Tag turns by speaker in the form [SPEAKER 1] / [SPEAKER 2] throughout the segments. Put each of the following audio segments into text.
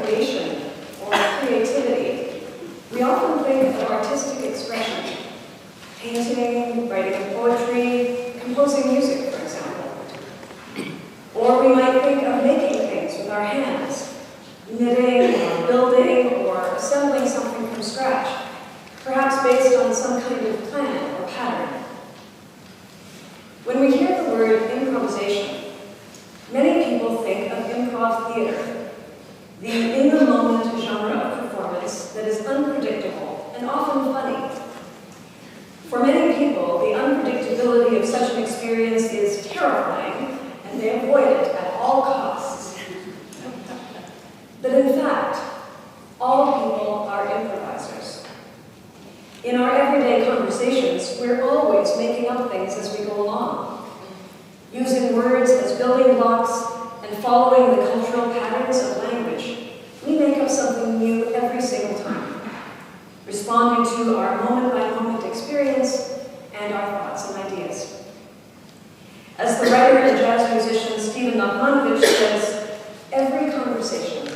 [SPEAKER 1] creation or creativity, we often think of artistic expression. Painting, writing poetry, composing music, for example. Or we might think of making things with our hands, knitting or building or assembling something from scratch, perhaps based on some kind of plan or pattern. When we hear the word improvisation, many people think of improv theater, the in-the-moment genre of performance that is unpredictable and often funny. For many people, the unpredictability of such an experience is terrifying, and they avoid it at all costs. But in fact, all people are improvisers. In our everyday conversations, we're always making up things as we go along, using words as building blocks and following the cultural patterns of language. We make up something new every single time, responding to our moment-by-moment experience and our thoughts and ideas. As the writer and jazz musician Stephen Nachmanovich says, every conversation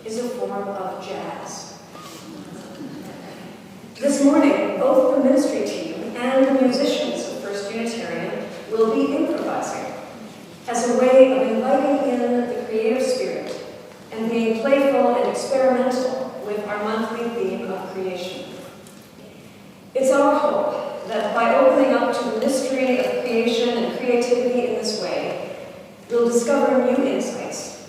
[SPEAKER 1] is a form of jazz. This morning, both the ministry team and the musicians of First Unitarian will be improvising as a way of inviting in the creative spirit and being playful and experimental with our monthly theme of creation. It's our hope that by opening up to the mystery of creation and creativity in this way, we'll discover new insights,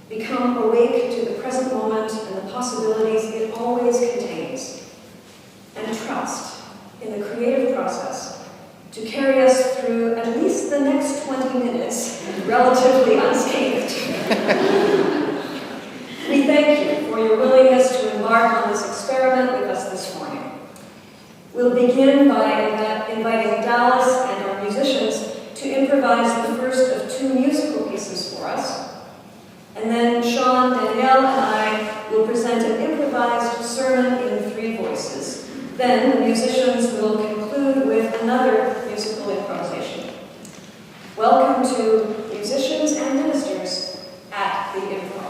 [SPEAKER 1] become awake to the present moment and the possibilities it always contains, and trust in the creative process to carry us through at least the next 20 minutes relatively unscathed. We thank you for your willingness to embark on this experiment with us this morning. We'll begin by inviting Dallas and our musicians to improvise the first of two musical pieces for us. And then Sean, Danielle, and I will present an improvised sermon in 3 voices. Then the musicians will conclude with another musical improvisation. Welcome to Musicians and Ministers at the Improv.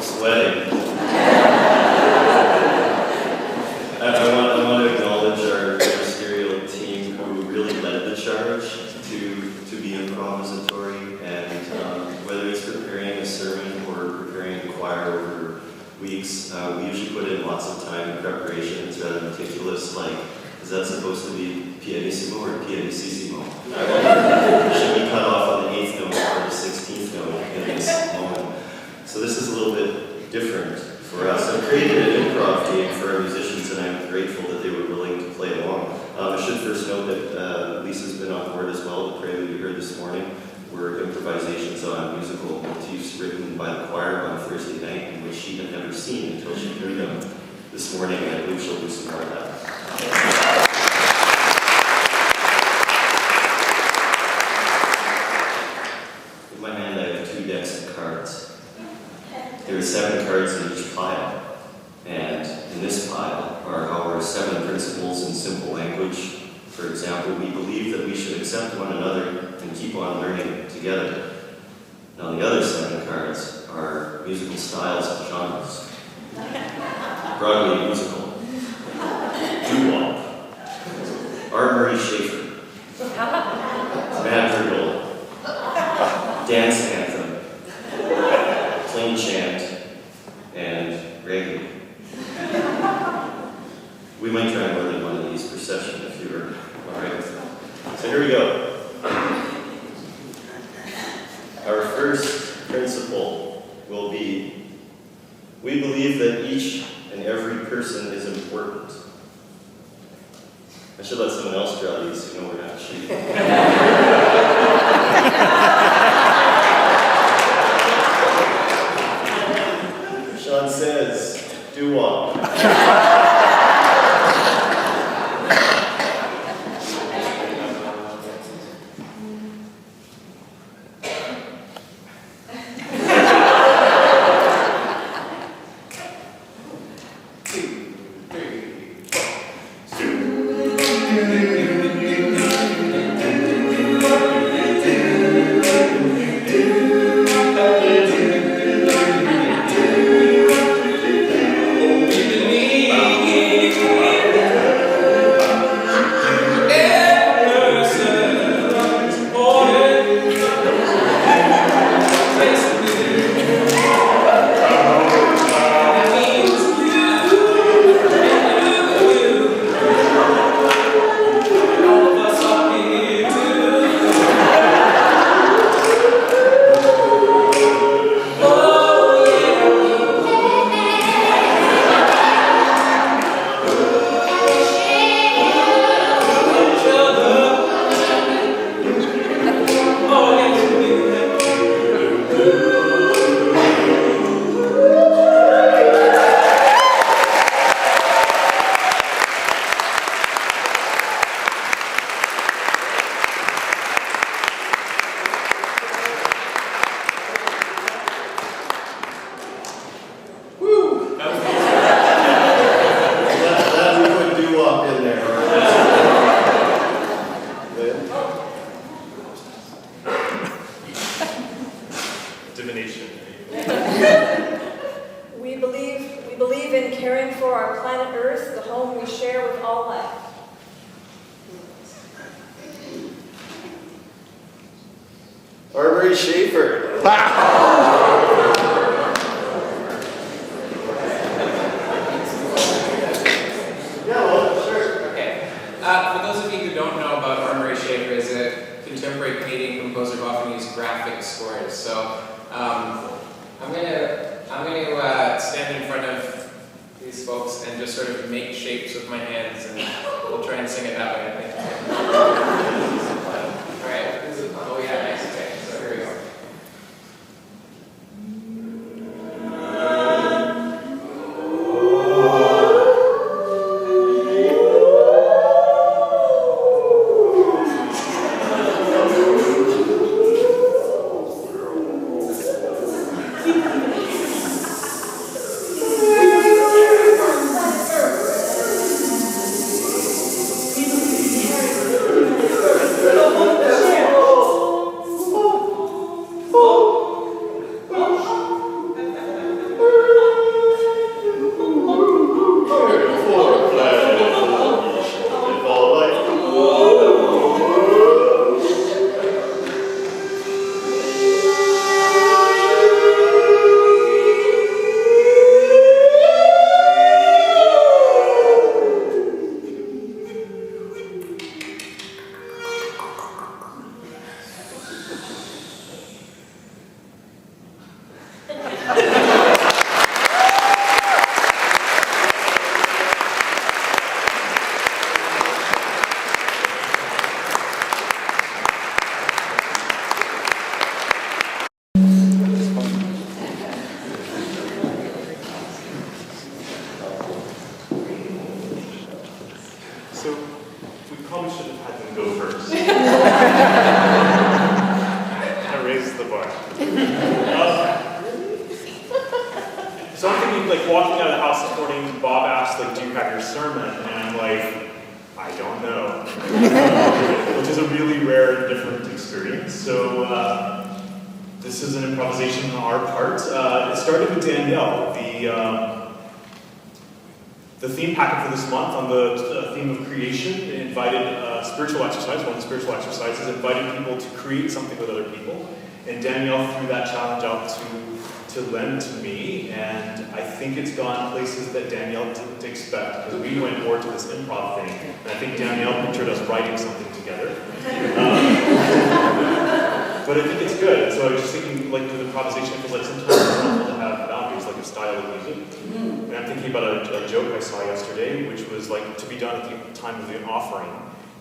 [SPEAKER 2] Sweating. I want to acknowledge our ministerial team who really led the charge to be improvisatory, and whether it's preparing a sermon or preparing a choir over weeks, we usually put in lots of time in preparation. It's rather meticulous, like, is that supposed to be pianissimo or pianissimo? Should we cut off on the 8th note or the 16th note in this moment? So this is a little bit different for us. I've created an improv game for our musicians, and I'm grateful that they were willing to play along. I should first note that Lisa's been on board as well. The prelude you heard this morning were improvisations on musical motifs written by the choir on Thursday night, in which she had never seen until she heard them this morning, and I believe she'll do some more of that. In my hand, I have 2 decks of cards. There are 7 cards in each pile, and in this pile are our 7 principles in simple language. For example, we believe that we should accept one another and keep on learning together. Now, the other 7 cards are musical styles and genres. Broadway musical, doo-wop, Art Murray Schafer, madrigal, dance anthem, plain chant, and reggae. We might try more than one of these per session if you were all right. So here we go. Our first principle will be, we believe that each and every person is important. I should let someone else draw these so you know we're not cheating. Sean says, doo-wop.
[SPEAKER 3] Divination.
[SPEAKER 1] We believe in caring for our planet Earth, the home we share with all life.
[SPEAKER 2] Arbery Schaefer.
[SPEAKER 4] For those of you who don't know about Arbery Schaefer, is a contemporary Canadian composer who often uses graphic scores. So I'm gonna stand in front of these folks and just sort of make shapes with my hands, and we'll try and sing it that way, I think. All right. Oh yeah, nice. Okay, so here we go.
[SPEAKER 3] So we probably should have had them go first. I raised the bar. So I'm thinking, like, walking out of the house this morning, Bob asked, like, do you have your sermon? And I'm like, I don't know. Which is a really rare and different experience. So this is an improvisation on our part. It started with Danielle, the theme packet for this month on the theme of creation. It invited spiritual exercise, one of the spiritual exercises, invited people to create something with other people. And Danielle threw that challenge out to lend to me, and I think it's gone places that Danielle didn't expect, because we went more to this improv thing, and I think Danielle pictured us writing something together. But I think it's good. So I was just thinking, like, with improvisation, I feel like sometimes it's helpful to have boundaries, like a style of music. And I'm thinking about a joke I saw yesterday, which was like to be done at the time of the offering.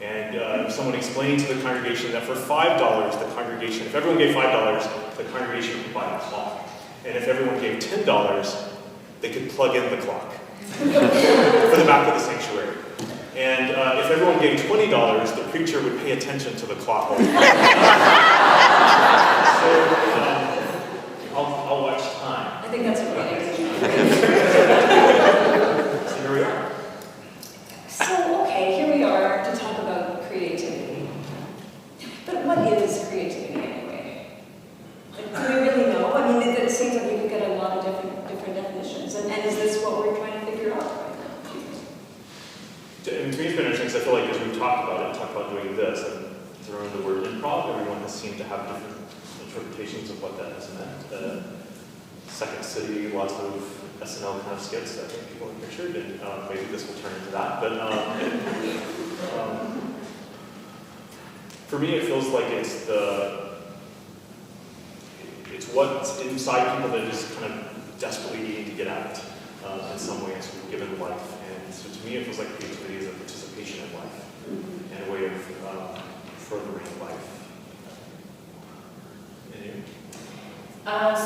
[SPEAKER 3] And someone explained to the congregation that for $5, the congregation, if everyone gave $5, the congregation could buy a clock. And if everyone gave $10, they could plug in the clock for the back of the sanctuary. And if everyone gave $20, the preacher would pay attention to the clock. So I'll watch time.
[SPEAKER 1] I think that's a great idea.
[SPEAKER 3] So here we are.
[SPEAKER 1] So, okay, here we are to talk
[SPEAKER 3] to me it's been interesting because I feel like as we've talked about doing this, and throwing the word improv, everyone has seemed to have different interpretations of what that has meant. Second City, lots of SNL kind of skits that I think people have pictured, and maybe this will turn into that. But for me, it feels like it's what's inside people that is kind of desperately needing to get out in some ways, given life. And so to me, it feels like creativity is a participation in life and a way of furthering life. And you?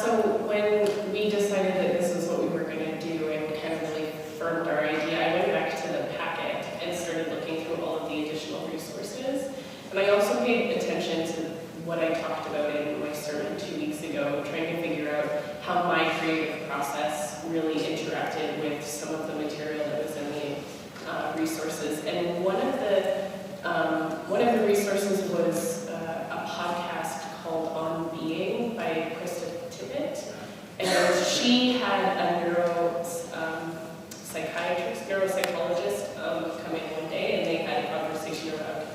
[SPEAKER 5] So when we decided that this is what we were going to do and kind of really firmed our idea, I went back to the packet and started looking through all of the additional resources. And I also paid attention to what I talked about in my sermon 2 weeks ago, trying to figure out how my creative process really interacted with some of the material that was in the resources. And one of the resources was a podcast called On Being by Krista Tippett. And she had a neuropsychologist come in one day, and they had a conversation about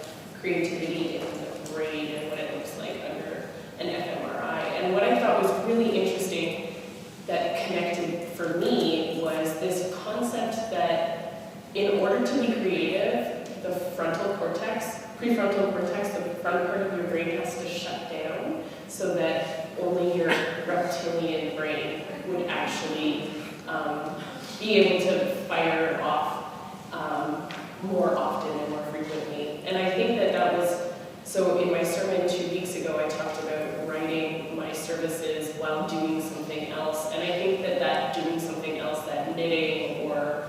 [SPEAKER 5] creativity in the brain and what it looks like under an fMRI. And what I thought was really interesting that connected for me was this concept that in order to be creative, the prefrontal cortex, the front part of your brain has to shut down so that only your reptilian brain would actually be able to fire off more often and more frequently. And I think that was, so in my sermon 2 weeks ago, I talked about writing my services while doing something else. And I think that doing something else, that knitting or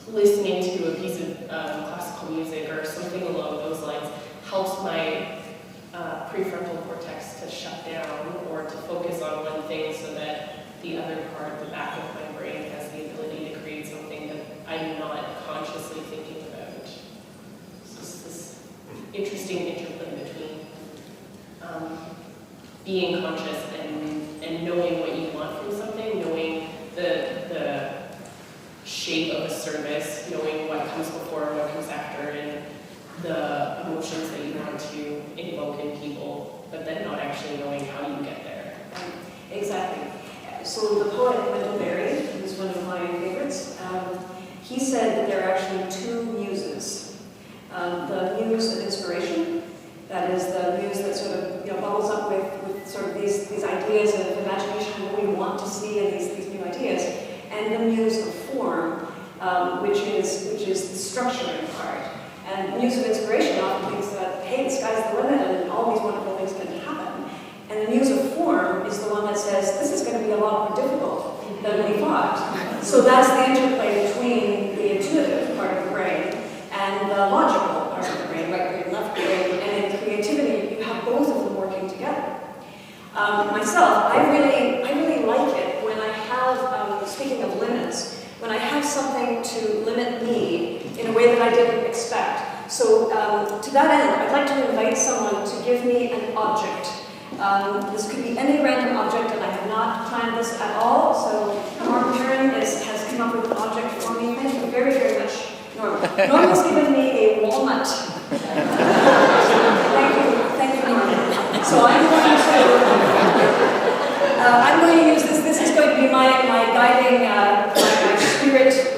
[SPEAKER 5] listening to a piece of classical music or something along those lines helps my prefrontal cortex to shut down or to focus on one thing so that the other part, the back of my brain, has the ability to create something that I'm not consciously thinking about. So it's this interesting interplay between being conscious and knowing what you want from something, knowing the shape of a service, knowing what comes before and what comes after, and the emotions that you want to invoke in people, but then not actually knowing how you get there.
[SPEAKER 1] Exactly. So the poet Wendell Berry, who's one of my favorites, he said that there are actually two muses. The muse of inspiration, that is the muse that sort of bubbles up with sort of these ideas of imagination, what we want to see in these new ideas, and the muse of form, which is the structuring part. And the muse of inspiration often thinks that, hey, the sky's the limit and all these wonderful things can happen. And the muse of form is the one that says, this is going to be a lot more difficult than we thought. So that's the interplay between the intuitive part of the brain and the logical part of the brain, right brain, left brain. And in creativity, you have both of them working together. Myself, I really like it when I have, speaking of limits, when I have something to limit me in a way that I didn't expect. So to that end, I'd like to invite someone to give me an object. This could be any random object, and I have not planned this at all, so Norm Heron has come up with an object for me. Thank you very, very much, Norm. Norm has given me a walnut. Thank you, Norm. So I'm going to use this. This is going to be my guiding,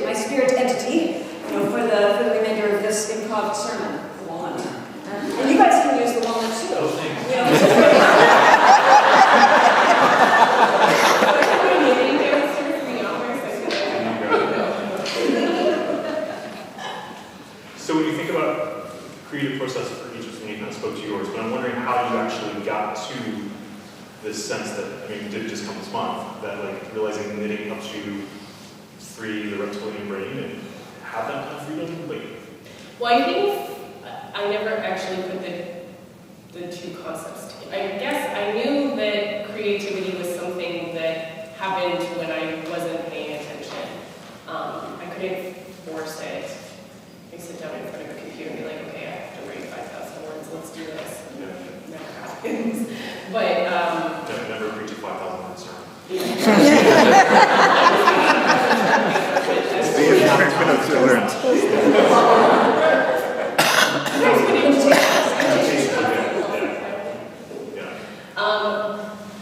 [SPEAKER 1] my spirit entity, for the remainder of this improv sermon, the walnut. And you guys can use the walnut too.
[SPEAKER 3] Oh, thanks. So when you think about the creative process for each of you, I spoke to yours, but I'm wondering how you actually got to this sense that, it did just come this month, that realizing knitting helps you free the reptilian brain and have that kind of freedom?
[SPEAKER 5] Well, I think I never actually put the two concepts together. I guess I knew that creativity was something that happened when I wasn't paying attention. I couldn't force it. I sit down in front of a computer and be like, okay, I have to write 5,000 words, let's do this. It never happens. But
[SPEAKER 3] never preach a 5,000 word sermon.
[SPEAKER 5] yeah.
[SPEAKER 6] That's what I learned.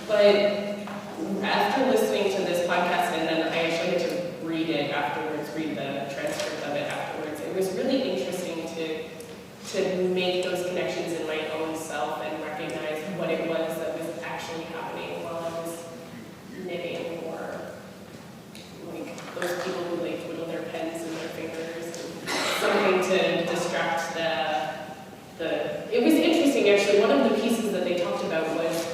[SPEAKER 5] But after listening to this podcast, and then I actually had to read it afterwards, read the transcript of it afterwards, it was really interesting to make those connections in my own self and recognize what it was that was actually happening while I was knitting, or like those people who like twiddle their pens in their fingers, and something to distract it was interesting actually. One of the pieces that they talked about was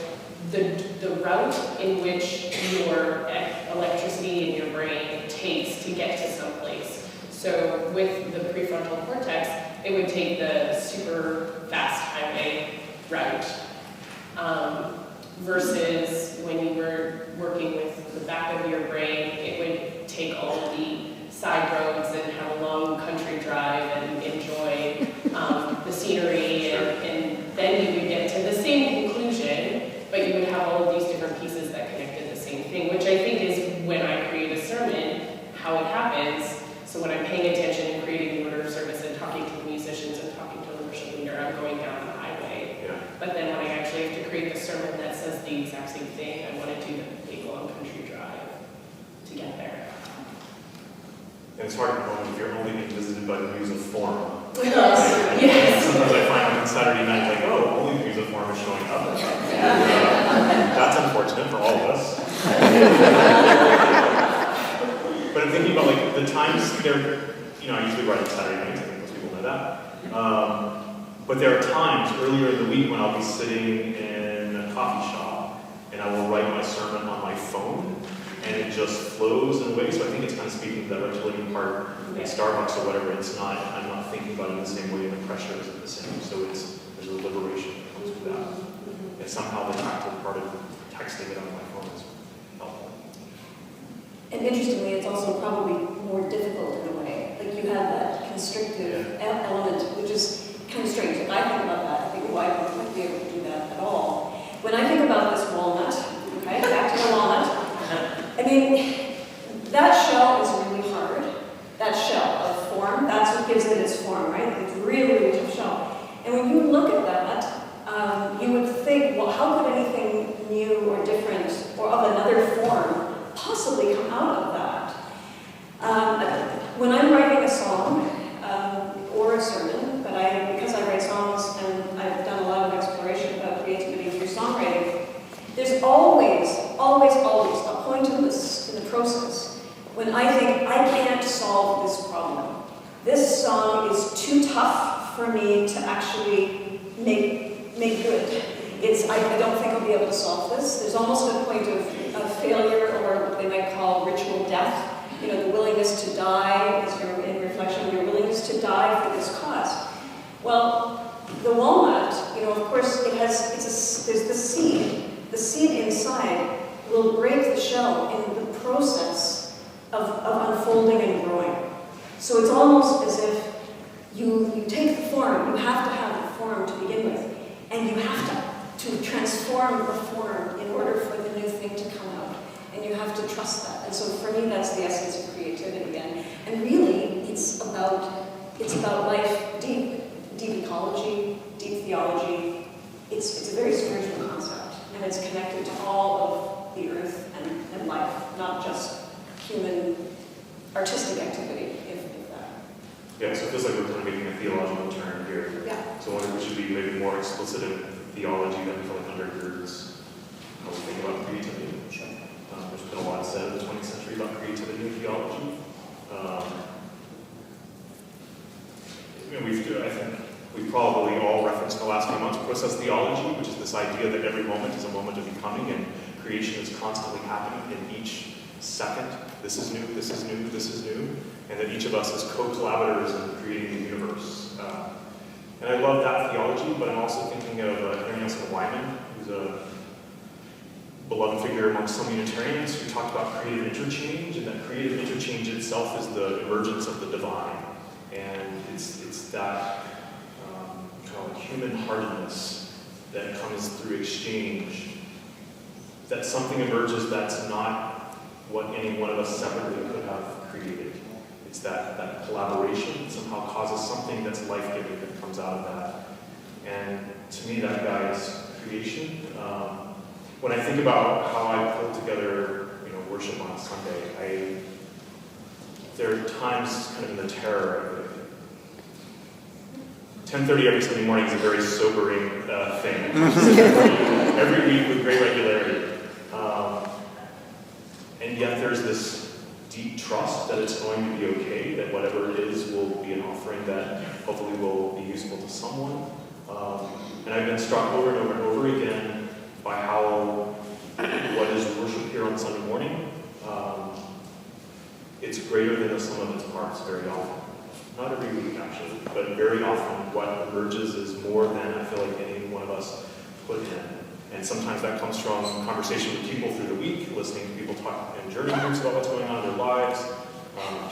[SPEAKER 5] the route in which your electricity in your brain takes to get to someplace. So with the prefrontal cortex, it would take the super fast highway route, versus when you were working with the back of your brain, it would take all of the side roads and have a long country drive and enjoy the scenery, and then you would get to the same conclusion, but you would have all of these different pieces that connected the same thing, which I think is when I create a sermon, how it happens. So when I'm paying attention and creating the order of service and talking to the musicians and talking to the worship leader, I'm going down the highway.
[SPEAKER 3] Yeah.
[SPEAKER 5] But then when I actually have to create the sermon that says the exact same thing, I want to do the big long country drive to get there.
[SPEAKER 3] And it's hard at the moment if you're only being visited by the muse of form.
[SPEAKER 5] Yes.
[SPEAKER 3] Sometimes I find on Saturday night, like, oh, only the muse of form is showing up. That's unfortunate for all of us. But I'm thinking about like the times there, I usually write on Saturday nights, I think most people know that. But there are times earlier in the week when I'll be sitting in a coffee shop and I will write my sermon on my phone, and it just flows in a way. So I think it's kind of speaking to that reptilian part in Starbucks or whatever. I'm not thinking about it in the same way, and the pressure isn't the same. So there's a liberation that comes with that. And somehow the tactile part of texting it on my phone is helpful.
[SPEAKER 1] And interestingly, it's also probably more difficult in a way. Like you have that constrictive element, which is kind of strange. If I think about that, I think, why would I be able to do that at all? When I think about this walnut, okay, back to the walnut, I mean, that shell is really hard. That shell of form, that's what gives it its form, right? It's really, really tough shell. And when you look at that, you would think, well, how could anything new or different or of another form possibly come out of that? When I'm writing a song or a sermon, but because I write songs and I've done a lot of exploration about creativity through songwriting, there's always a point in the process when I think I can't solve this problem. This song is too tough for me to actually make good. I don't think I'll be able to solve this. There's almost a point of failure, or what they might call ritual death. The willingness to die, as you're in reflection, your willingness to die for this cause. Well, the walnut, of course, there's the seed. The seed inside will break the shell in the process of unfolding and growing. So it's almost as if you take the form, you have to have the form to begin with, and you have to transform the form in order for the new thing to come out. And you have to trust that. And so for me, that's the essence of creativity. And really, it's about life, deep ecology, deep theology. It's a very spiritual concept, and it's connected to all of the earth and life, not just human artistic activity, if that.
[SPEAKER 3] Yeah, so it feels like we're kind of making a theological turn here.
[SPEAKER 1] Yeah.
[SPEAKER 3] So I wonder if we should be maybe more explicit in theology that we feel like undergirds how we think about creativity.
[SPEAKER 1] Sure.
[SPEAKER 3] There's been a lot said in the 20th century about creativity and theology. I think we've probably all referenced in the last few months process theology, which is this idea that every moment is a moment of becoming, and creation is constantly happening in each second. This is new, this is new, this is new, and that each of us is co-collaborators in creating the universe. And I love that theology, but I'm also thinking of Henry Nelson Wyman, who's a beloved figure amongst some Unitarians, who talked about creative interchange, and that creative interchange itself is the emergence of the divine. And it's that kind of human-heartedness that comes through exchange, that something emerges that's not what any one of us separately could have created. it's that collaboration somehow causes something that's life-giving that comes out of that. And to me, that guides creation. When I think about how I pull together, worship on a Sunday, there are times kind of in the terror of it. 10:30 every Sunday morning is a very sobering thing. Every week with great regularity. And yet there's this deep trust that it's going to be okay, that whatever it is will be an offering that hopefully will be useful to someone. And I've been struck over and over and over again by how what is worship here on Sunday morning, it's greater than the sum of its parts very often. Not every week actually, but very often what emerges is more than I feel like any one of us put in. And sometimes that comes from conversation with people through the week, listening to people talk in journey groups about what's going on in their lives.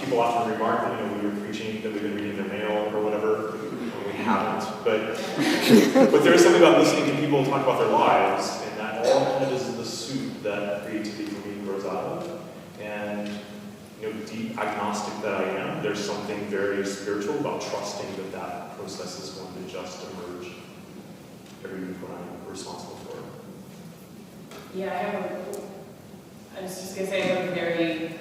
[SPEAKER 3] People often remark that we were preaching, that we've been reading their mail or whatever. We haven't, but there is something about listening to people talk about their lives, and that all kind of is the soup that creativity for me grows out of. And deep agnostic that I am, there's something very spiritual about trusting that that process is going to just emerge every week when I'm responsible for it.
[SPEAKER 5] Yeah, I was just going to say I have a very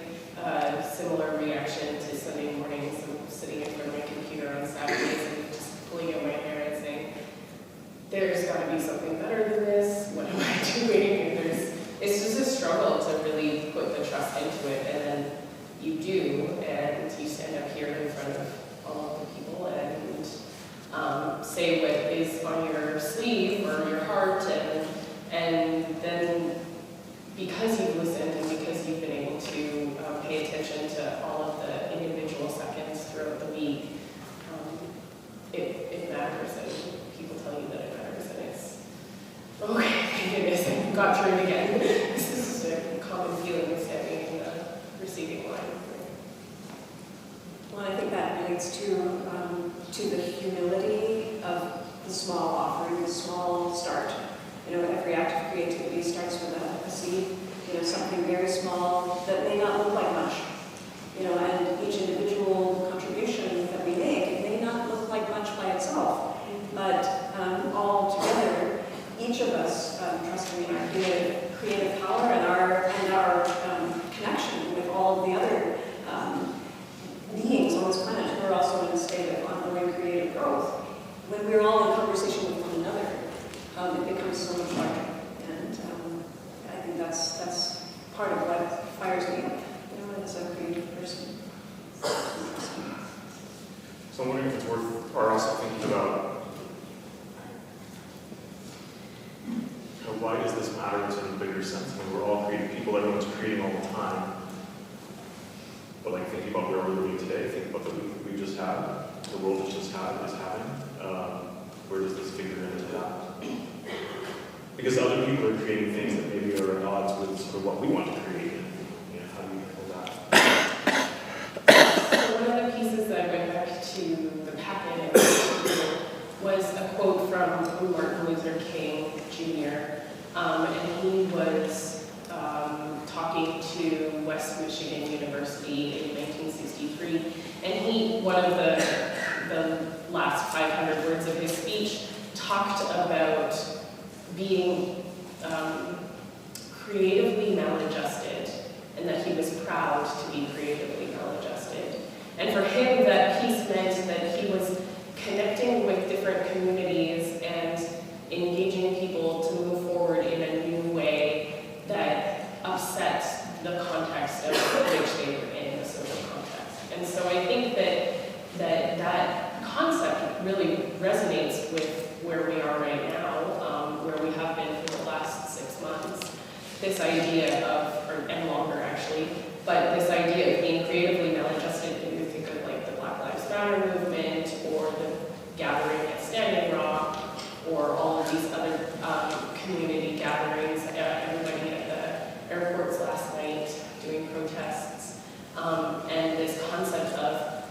[SPEAKER 5] similar reaction to Sunday mornings. I'm sitting in front of my computer on Saturdays and just pulling out my hair and saying, there's got to be something better than this. What am I doing? And it's just a struggle to really put the trust into it. And then you do, and you stand up here in front of all of the people and say what is on your sleeve or your heart, and then because you've listened and because you've been able to pay attention to all of the individual seconds throughout the week, it matters, and people tell you that it matters, and it's, okay, thank goodness, I got through it again. This is a common feeling of standing in the receiving line.
[SPEAKER 1] Well, I think that relates to the humility of the small offering, the small start. Every act of creativity starts with a seed, something very small that may not look like much. And each individual contribution that we make, it may not look like much by itself, but all together, each of us, trusting in our creative power and our connection with all of the other beings on this planet who are also in a state of ongoing creative growth. When we're all in conversation with one another, it becomes so much larger. And I think that's part of what fires me up, as a creative person.
[SPEAKER 3] So I'm wondering if it's worth our also thinking about why does this matter in a bigger sense? We're all creative people, everyone's creating all the time. But thinking about where we're living today, thinking about the week we just had, the world that's just had, is having, where does this figure into that? Because other people are creating things that maybe are at odds with sort of what we want to create, and how do we handle that?
[SPEAKER 5] So one of the pieces that I went back to the packet was a quote from Martin Luther King Jr. And he was talking to West Michigan University in 1963, and one of the last 500 words of his speech talked about being creatively maladjusted, and that he was proud to be creatively maladjusted. And for him, that piece meant that he was connecting with different communities and engaging people to move forward in a new way that upset the context of which they were in, the social context. And so I think that concept really resonates with where we are right now, where we have been for the last 6 months. This idea of, and longer actually, but this idea of being creatively maladjusted, when you think of the Black Lives Matter movement, or the gathering at Standing Rock, or all of these other community gatherings, everybody at the airports last night doing protests, and this concept of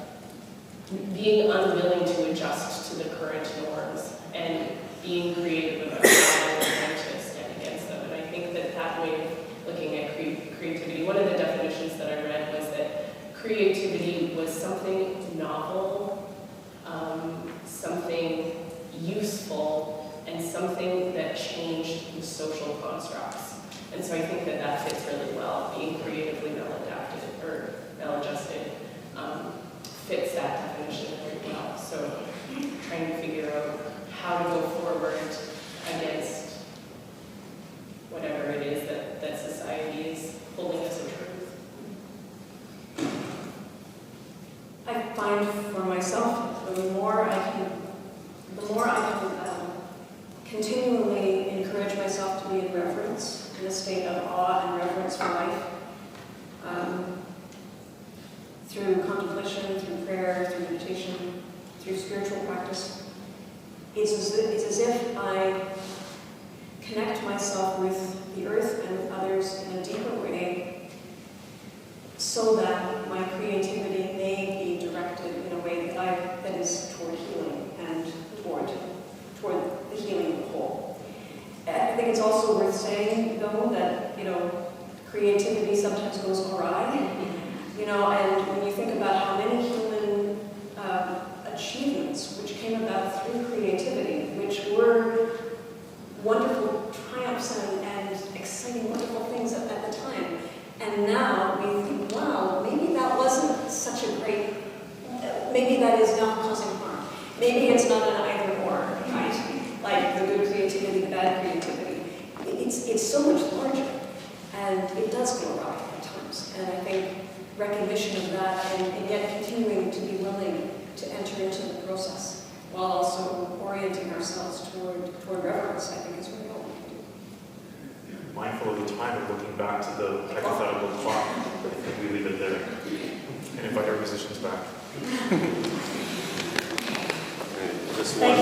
[SPEAKER 5] being unwilling to adjust to the current norms and being creative about how we're going to stand against them. And I think that way of looking at creativity, one of the definitions that I read was that creativity was something novel, something useful, and something that changed the social constructs. And so I think that that fits really well. Being creatively maladapted or maladjusted fits that definition very well. So trying to figure out how to go forward against whatever it is that society is holding us in truth.
[SPEAKER 1] I find for myself, the more I can continually encourage myself to be in reverence, in a state of awe and reverence for life, through contemplation, through prayer, through meditation, through spiritual practice. It's as if I connect myself with the earth and with others in a deeper way, so that my creativity may be directed in a way that is toward healing and toward the healing of the whole. I think it's also worth saying, though, that creativity sometimes goes awry. And when you think about how many human achievements which came about through creativity, which were wonderful triumphs and exciting, wonderful things at the time, and now we think, wow, maybe that wasn't such a great, maybe that is now causing harm. Maybe it's not an either or, right? Like the good creativity, the bad creativity. It's so much larger, and it does go awry at times. And I think recognition of that, and yet continuing to be willing to enter into the process, while also orienting ourselves toward reverence, I think is really all we can do.
[SPEAKER 3] Mindful of the time and looking back to the hypothetical clock, I think we leave it there and invite our musicians back.
[SPEAKER 2] Just one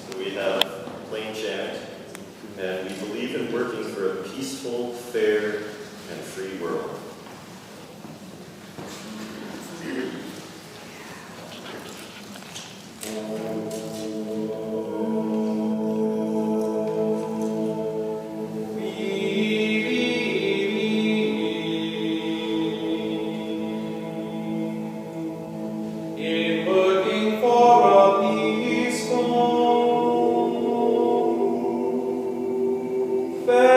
[SPEAKER 2] So we have Plain Chant, and we believe in working for a peaceful, fair, and free world.
[SPEAKER 6] In working for a peaceful, fair